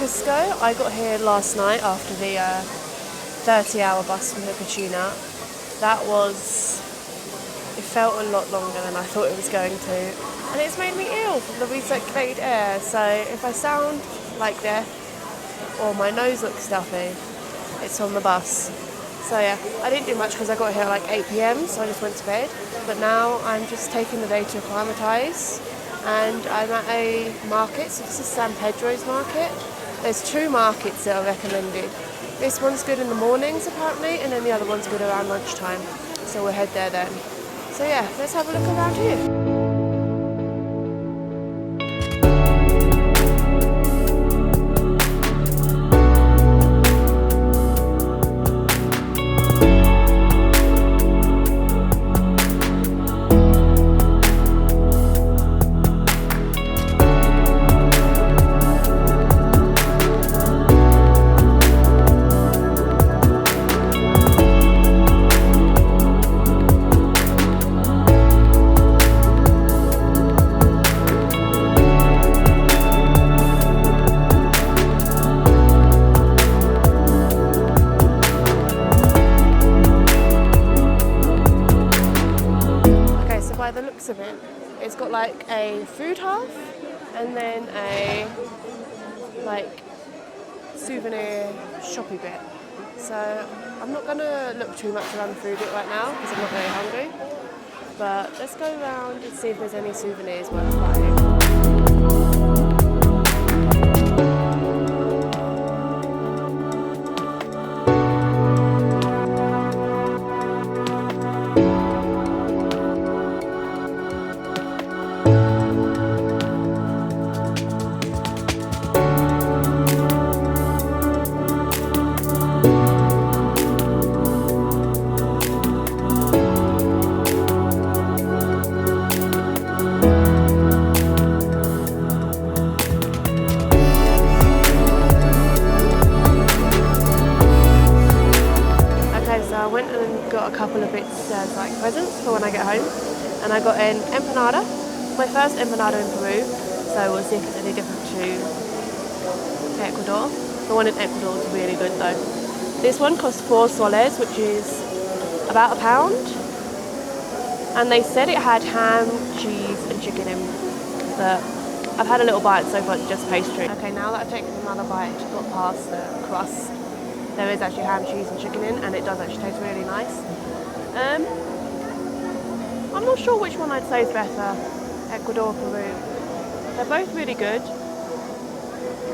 Cusco. I got here last night after the 30-hour bus from Vinicunca. It felt a lot longer than I thought it was going to. And it's made me ill from the recirculated air. So if I sound like death or my nose looks stuffy, it's on the bus. So yeah, I didn't do much because I got here at like 8 p.m, so I just went to bed. But now I'm just taking the day to acclimatise, and I'm at a market. So this is San Pedro's market. There's 2 markets that are recommended. This one's good in the mornings apparently, and then the other one's good around lunchtime. So we'll head there then. So yeah, let's have a look around here. By the looks of it, it's got like a food half and then a like souvenir shoppy bit. So I'm not gonna look too much around the food bit right now because I'm not very hungry. But let's go around and see if there's any souvenirs worth buying. I went and got a couple of bits as like presents for when I get home, and I got an empanada, my first empanada in Peru, so we'll see if it's any different to Ecuador. The one in Ecuador is really good though. This one cost 4 soles, which is about £1, and they said it had ham, cheese and chicken in, but I've had a little bite so far, it's just pastry. Okay, now that I've taken another bite, got past the crust, there is actually ham, cheese and chicken in, and it does actually taste really nice. I'm not sure which one I'd say is better, Ecuador or Peru. They're both really good.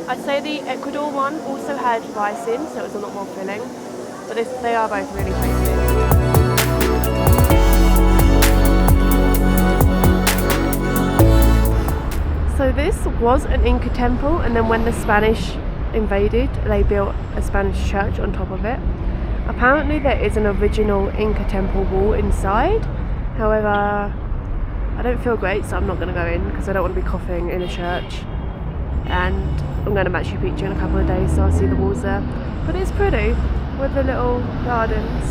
I'd say the Ecuador one also had rice in, so it was a lot more filling, but they are both really tasty. So this was an Inca temple, and then when the Spanish invaded, they built a Spanish church on top of it. Apparently there is an original Inca temple wall inside, however I don't feel great, so I'm not going to go in because I don't want to be coughing in a church, and I'm going to Machu Picchu in a couple of days, so I'll see the walls there. But it's pretty with the little gardens,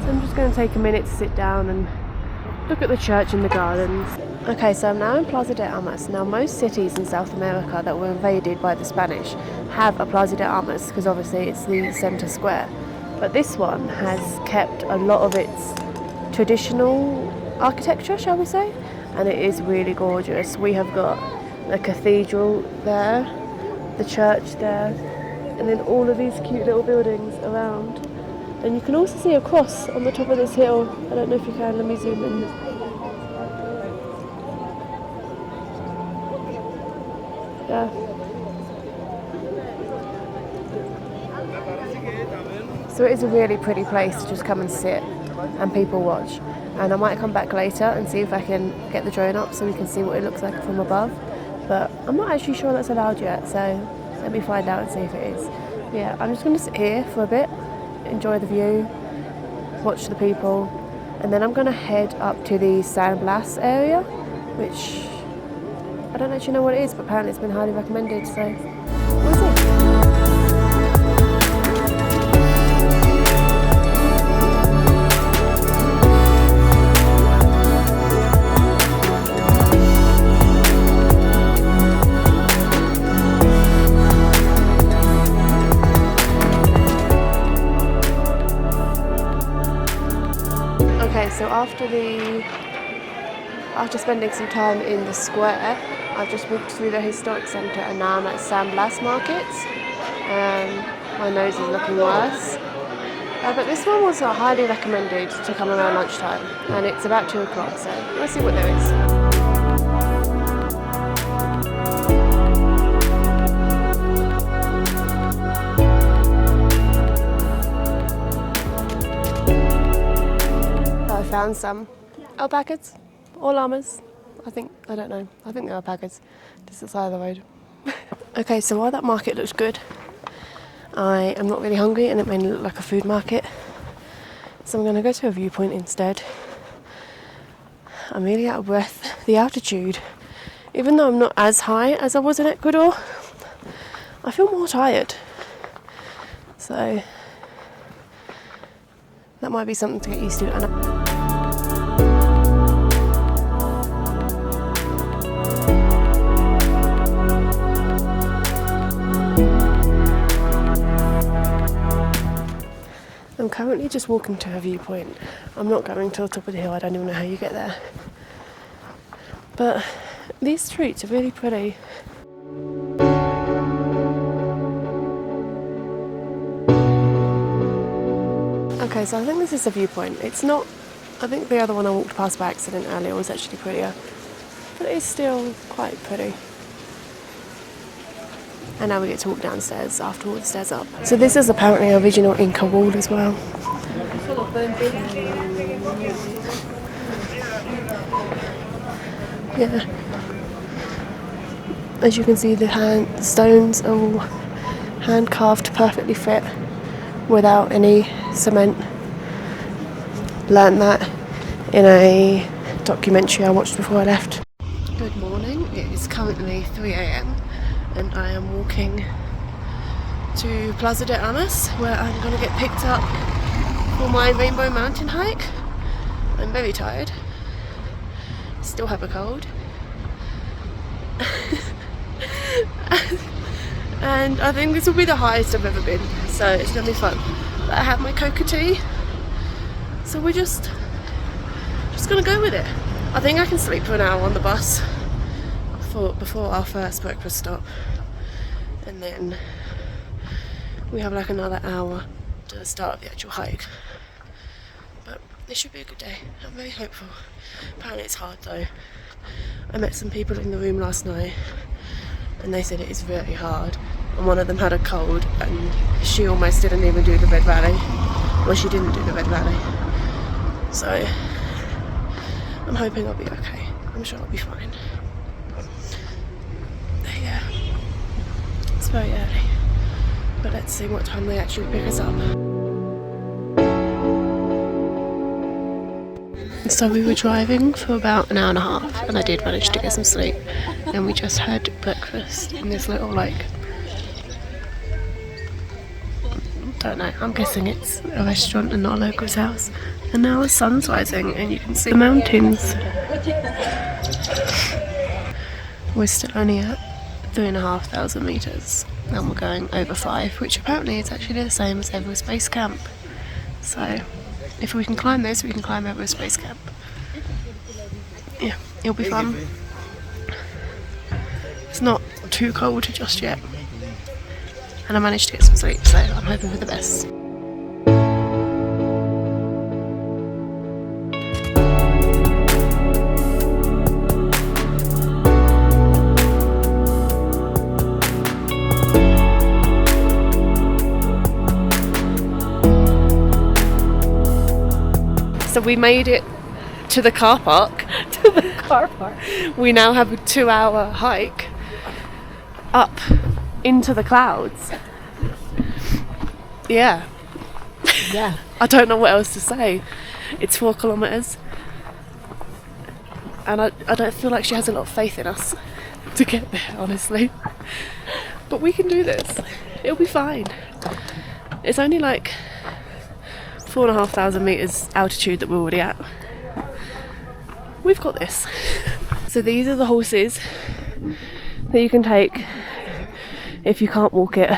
so I'm just going to take a minute to sit down and look at the church and the gardens. Okay, so I'm now in Plaza de Armas. Now most cities in South America that were invaded by the Spanish have a Plaza de Armas because obviously it's the centre square. But this one has kept a lot of its traditional architecture, shall we say, and it is really gorgeous. We have got the cathedral there, the church there, and then all of these cute little buildings around. And you can also see a cross on the top of this hill. I don't know if you can, let me zoom in. Yeah. So it is a really pretty place to just come and sit and people watch. And I might come back later and see if I can get the drone up so we can see what it looks like from above. But I'm not actually sure that's allowed yet, so let me find out and see if it is. Yeah, I'm just going to sit here for a bit, enjoy the view, watch the people, and then I'm going to head up to the San Blas area, which I don't actually know what it is, but apparently it's been highly recommended, so we'll see. so after spending some time in the square, I've just walked through the historic centre and now I'm at San Blas markets. My nose is looking worse. But this one was highly recommended to come around lunchtime, and it's about 2 o'clock, so let's see what there is. I found some alpacas or llamas. I don't know. I think they're alpacas. Just the side of the road. Okay, so while that market looks good, I am not really hungry and it mainly look like a food market. So I'm going to go to a viewpoint instead. I'm really out of breath. The altitude, even though I'm not as high as I was in Ecuador, I feel more tired. So that might be something to get used to. I'm currently just walking to a viewpoint. I'm not going to the top of the hill, I don't even know how you get there. But these streets are really pretty. Okay, so I think this is a viewpoint. It's not, I think the other one I walked past by accident earlier was actually prettier. But it's still quite pretty. And now we get to walk downstairs after all the stairs up. So this is apparently an original Inca wall as well. Yeah. As you can see, the stones are all hand carved, perfectly fit, without any cement. Learned that in a documentary I watched before I left. Good morning. It is currently 3 a.m. and I am walking to Plaza de Armas, where I'm going to get picked up for my Rainbow Mountain hike. I'm very tired, still have a cold, and I think this will be the highest I've ever been, so it's going to be fun. But I have my coca tea, so we're just going to go with it. I think I can sleep for an hour on the bus before our first breakfast stop, and then we have like another hour to the start of the actual hike. But it should be a good day. I'm very hopeful. Apparently it's hard though. I met some people in the room last night and they said it is very hard, and one of them had a cold and she almost didn't even do the Red Valley. Well, she didn't do the Red Valley, so I'm hoping I'll be okay. I'm sure I'll be fine. Yeah, it's very early, but let's see what time they actually pick us up. So we were driving for about an hour and a half, and I did manage to get some sleep, and we just had breakfast in this little, like, don't know, I'm guessing it's a restaurant and not a local's house. And now the sun's rising and you can see the mountains. We're still only at 3,500 meters and we're going over 5, which apparently is actually the same as Everest Base Camp. So if we can climb this, we can climb Everest Base Camp. Yeah, it'll be fun. It's not too cold just yet, and I managed to get some sleep, so I'm hoping for the best. So we made it to the car park. We now have a 2-hour hike up into the clouds. Yeah. I don't know what else to say. It's 4 kilometers, and I don't feel like she has a lot of faith in us to get there, honestly. But we can do this. It'll be fine. It's only like 4,500 meters altitude that we're already at. We've got this. So these are the horses that you can take if you can't walk it.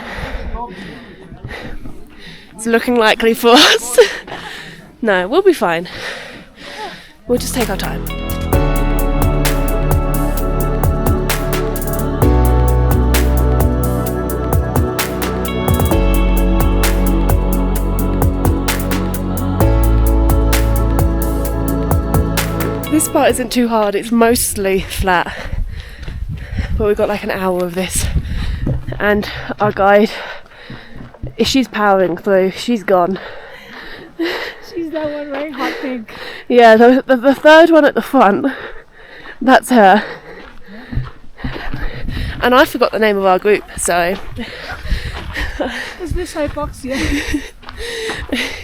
It's looking likely for us. No, we'll be fine. We'll just take our time. This part isn't too hard, it's mostly flat. But we've got like an hour of this. And our guide, she's powering through, she's gone. She's that one, right? Hot pink. Yeah, the third one at the front, that's her. And I forgot the name of our group, so... Is this hypoxia?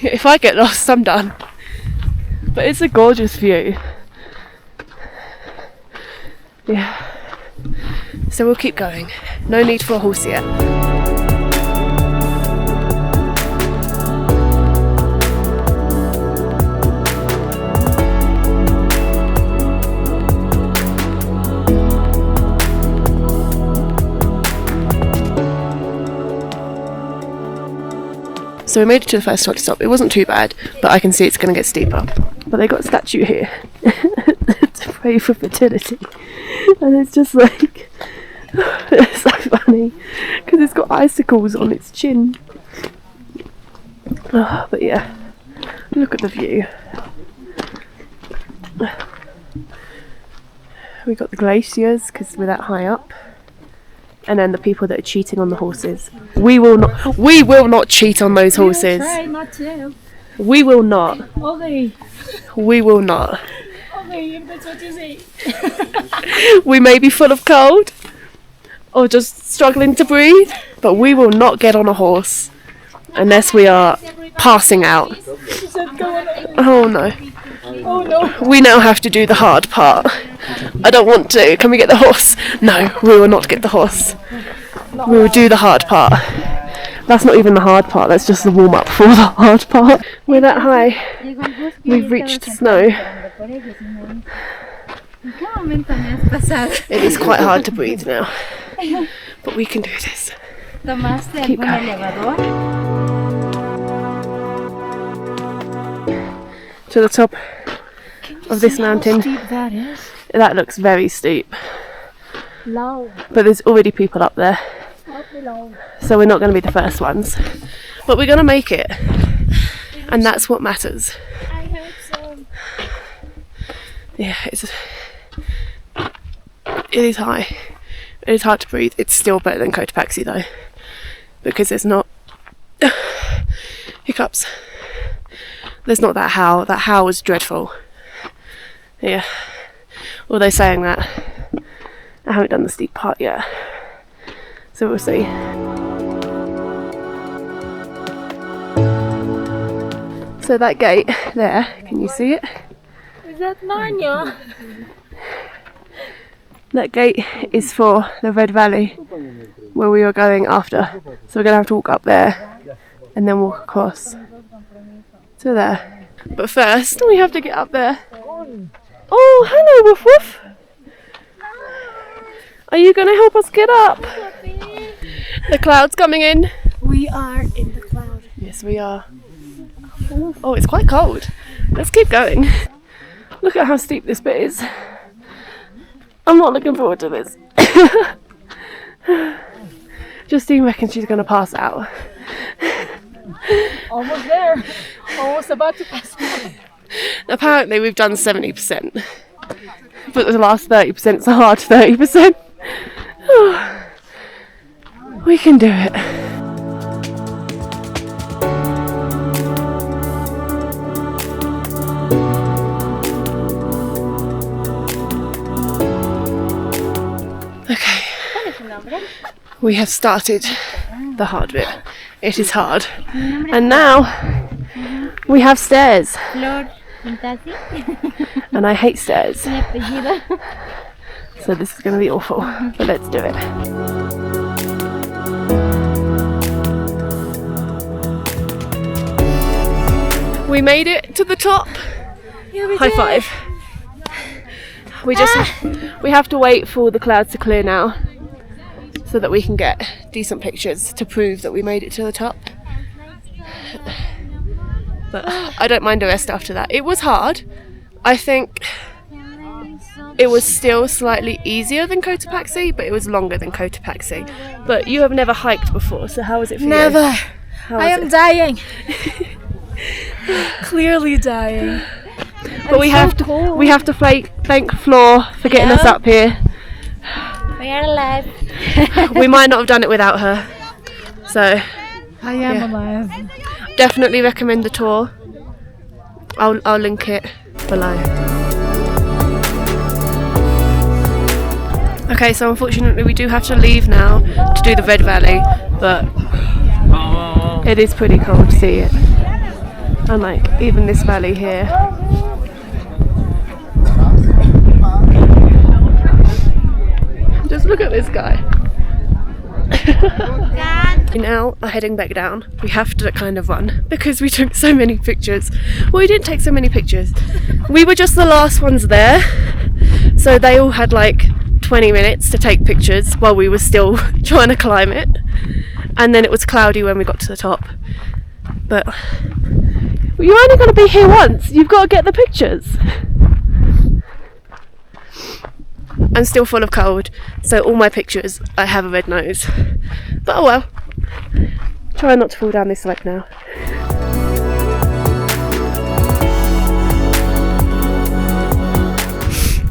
If I get lost, I'm done. But it's a gorgeous view. Yeah. So we'll keep going. No need for a horse yet. So we made it to the first stop. It wasn't too bad, but I can see it's going to get steeper. But they got a statue here to pray for fertility. And it's just like, it's so funny because it's got icicles on its chin. Oh, but yeah, look at the view. We got the glaciers because we're that high up, and then the people that are cheating on the horses. We will not cheat on those horses. Try not to. We will not. Okay. We will not. Okay, if that's what you say. We may be full of cold or just struggling to breathe, but we will not get on a horse unless we are passing out. Oh no. Oh no. We now have to do the hard part. I don't want to. Can we get the horse? No, we will not get the horse. We will do the hard part. That's not even the hard part, that's just the warm up for the hard part. We're that high. We've reached snow. It is quite hard to breathe now, but we can do this. Keep going. To the top of this mountain. That is. That looks very steep. Low. But there's already people up there. So we're not going to be the first ones. But we're going to make it. And that's what matters. I hope so. Yeah, it is high. It is hard to breathe. It's still better than Cotopaxi though, because there's not hiccups. There's not that howl. That howl was dreadful. Yeah. Although saying that, I haven't done the steep part yet, so we'll see. So that gate there, can you see it? Is that Narnia? That gate is for the Red Valley, where we are going after. So we're going to have to walk up there and then walk across to there. But first, we have to get up there. Oh, hello, Woof Woof. Are you going to help us get up? The cloud's coming in. We are in the cloud. Yes, we are. Oh, it's quite cold. Let's keep going. Look at how steep this bit is. I'm not looking forward to this. Justine reckons she's going to pass out. Almost there. Almost about to pass out. Apparently we've done 70%. But the last 30% is a hard 30%. We can do it. We have started the hard bit. It is hard. And now we have stairs. And I hate stairs. So this is going to be awful. But let's do it. We made it to the top. Yeah, we High did. five. We have to wait for the clouds to clear now, so that we can get decent pictures to prove that we made it to the top. But I don't mind the rest after that. It was hard. I think it was still slightly easier than Cotopaxi, but it was longer than Cotopaxi. But you have never hiked before, so how was it for you? Never. How I was am it? dying. Clearly dying. But we have to thank Floor for getting us up here. We are alive. We might not have done it without her. So I am alive. definitely recommend the tour. I'll link it below. Okay, so unfortunately we do have to leave now to do the Red Valley, but it is pretty cool to see it. And like even this valley here. Just look at this guy. We now are heading back down. We have to kind of run because we took so many pictures. Well, we didn't take so many pictures. We were just the last ones there, so they all had like 20 minutes to take pictures while we were still trying to climb it, and then it was cloudy when we got to the top. But you're only going to be here once. You've got to get the pictures. I'm still full of cold, so all my pictures I have a red nose. But oh well. Try not to fall down this leg now.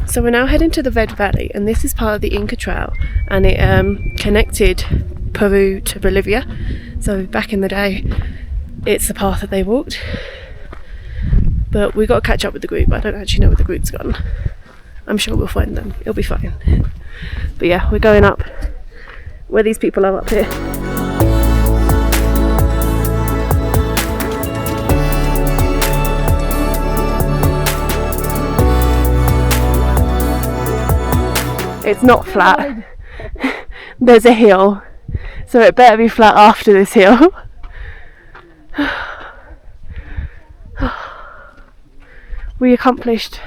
So we're now heading to the Red Valley, and this is part of the Inca Trail, and it connected Peru to Bolivia. So back in the day, it's the path that they walked. But we got to catch up with the group. I don't actually know where the group's gone. I'm sure we'll find them. It'll be fine. But yeah, we're going up where these people are up here. It's not flat. There's a hill, so it better be flat after this hill. We accomplished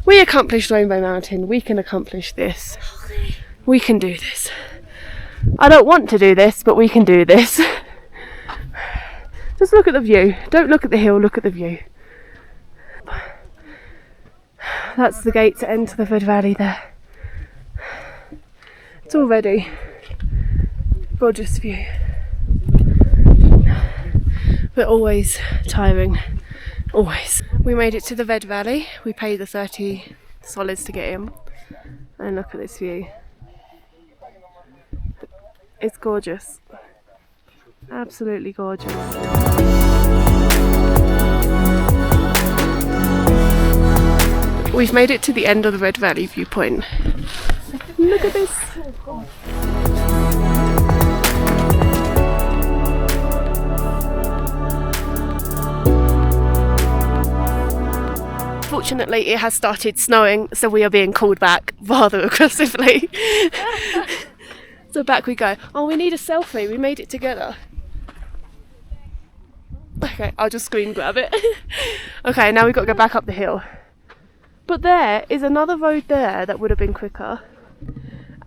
Rainbow Mountain. We can accomplish this. We can do this. I don't want to do this, but we can do this. Just look at the view. Don't look at the hill, look at the view. That's the gate to enter the Red Valley there. It's already gorgeous view. But always tiring. Always. We made it to the Red Valley. We paid the 30 solids to get in. And look at this view. It's gorgeous. Absolutely gorgeous. We've made it to the end of the Red Valley viewpoint. Look at this. Fortunately, it has started snowing, so we are being called back rather aggressively. So back we go. Oh, we need a selfie. We made it together. Okay, I'll just screen grab it. Okay, now we've got to go back up the hill. But there is another road there that would have been quicker.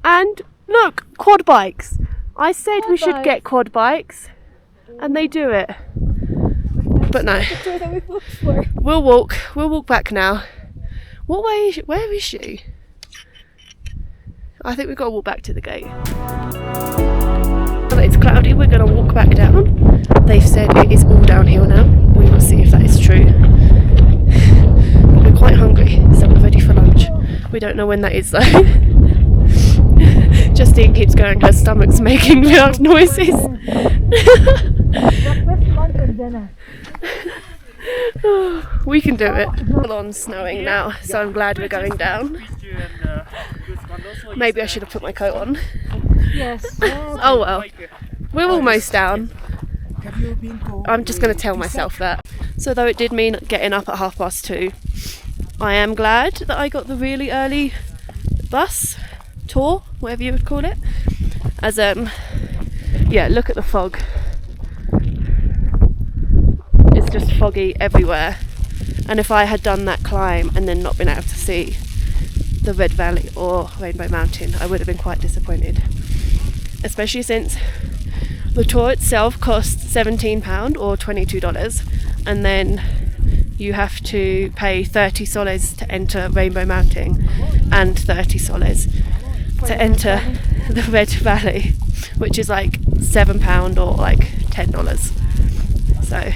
And look, quad bikes. I said we should get quad bikes, and they do it. But no. We'll walk back now. What way? Where is she? I think we've got to walk back to the gate. But it's cloudy. We're going to walk back down. They've said it is all downhill now. We will see if that is true. But we're quite hungry, so we're ready for lunch. We don't know when that is though. Justine keeps going. Her stomach's making loud noises. We can do it. Full on snowing now, so I'm glad we're going down. Maybe I should have put my coat on. Yes. Oh well, we're almost down. I'm just going to tell myself that. So though it did mean getting up at 2:30, I am glad that I got the really early bus tour, whatever you would call it. As yeah, look at the fog. It's just foggy everywhere. And if I had done that climb and then not been able to see the Red Valley or Rainbow Mountain, I would have been quite disappointed. Especially since the tour itself cost £17 or $22, and then you have to pay 30 soles to enter Rainbow Mountain and 30 soles to enter the Red Valley, which is like £7 or like $10. So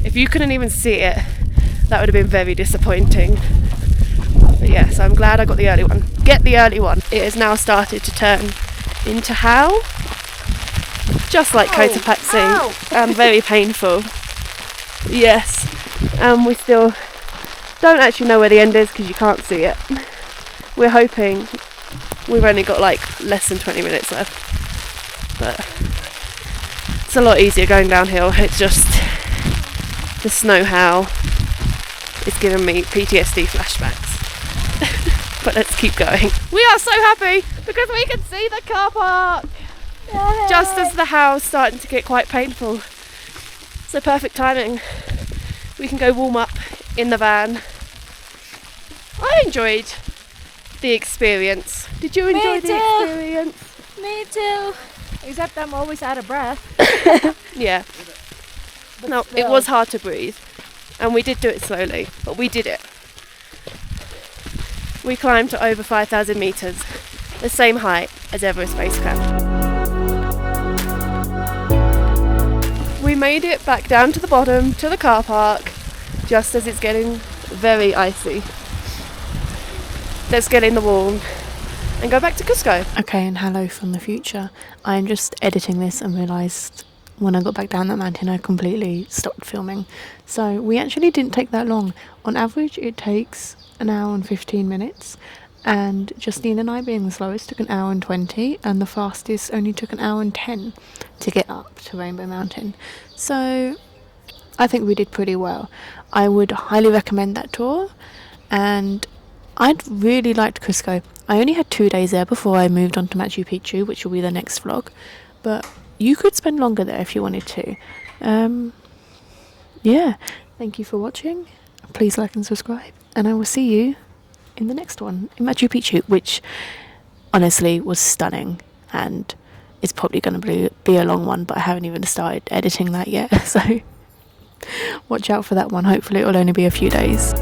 if you couldn't even see it, that would have been very disappointing. But yeah, so I'm glad I got the early one. Get the early one. It has now started to turn into hell, just like Cotopaxi, and very painful. Yes, and we still don't actually know where the end is because you can't see it. We're hoping. We've only got like less than 20 minutes left, but it's a lot easier going downhill. It's just the snow howl is giving me PTSD flashbacks. But let's keep going. We are so happy because we can see the car park. Yay. Just as the howl's starting to get quite painful. So perfect timing. We can go warm up in the van. I enjoyed the experience. Did you enjoy the experience? Me too. Except I'm always out of breath. Yeah. No, it was hard to breathe. And we did do it slowly, but we did it. We climbed to over 5,000 metres, the same height as Everest Base Camp. We made it back down to the bottom, to the car park, just as it's getting very icy. Let's get in the warm and go back to Cusco. Okay, and hello from the future. I'm just editing this and realised when I got back down that mountain I completely stopped filming. So we actually didn't take that long. On average it takes an hour and 15 minutes, and Justine and I, being the slowest, took an hour and 20, and the fastest only took an hour and 10 to get up to Rainbow Mountain. So I think we did pretty well. I would highly recommend that tour, and I'd really liked Cusco. I only had 2 days there before I moved on to Machu Picchu, which will be the next vlog, but you could spend longer there if you wanted to. Yeah, thank you for watching. Please like and subscribe, and I will see you in the next one in Machu Picchu, which honestly was stunning, and it's probably going to be a long one, but I haven't even started editing that yet, so watch out for that one. Hopefully it will only be a few days.